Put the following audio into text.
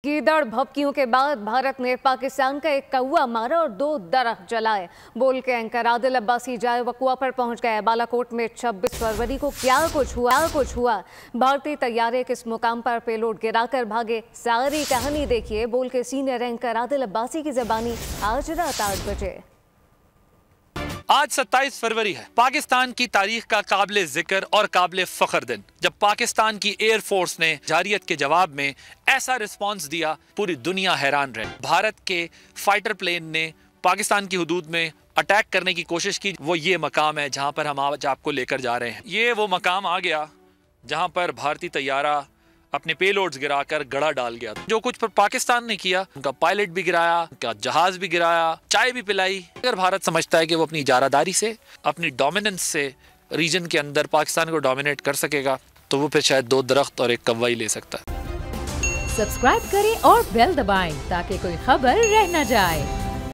गीदड़ भभकियों के बाद भारत ने पाकिस्तान का एक कौवा मारा और 2 दरख्त जलाए। बोल के एंकर आदिल अब्बासी जाए वकुआ पर पहुंच गए। बालाकोट में 26 फरवरी को क्या कुछ हुआ। भारतीय तैयारे किस मुकाम पर पेलोड गिराकर भागे, सारी कहानी देखिए बोल के सीनियर एंकर आदिल अब्बासी की ज़बानी आज रात 8 बजे। आज 27 फरवरी है, पाकिस्तान की तारीख का काबिल जिक्र और काबिल फख्र दिन, जब पाकिस्तान की एयरफोर्स ने जारियत के जवाब में ऐसा रिस्पांस दिया, पूरी दुनिया हैरान रही। भारत के फाइटर प्लेन ने पाकिस्तान की हुदूद में अटैक करने की कोशिश की। वो ये मकाम है जहां पर हम आज आपको लेकर जा रहे हैं। ये वो मकाम आ गया जहां पर भारतीय तैयारा अपने पेलोड्स गिराकर गड़ा डाल गया। जो कुछ पर पाकिस्तान ने किया, उनका पायलट भी गिराया, उनका जहाज भी गिराया, चाय भी पिलाई। अगर भारत समझता है कि वो अपनी इजारादारी से, अपनी डोमिनेंस से रीजन के अंदर पाकिस्तान को डोमिनेट कर सकेगा, तो वो फिर शायद 2 दरख्त और एक कौवा ही ले सकता है। सब्सक्राइब करें और बेल दबाएं ताकि कोई खबर रह न जाए।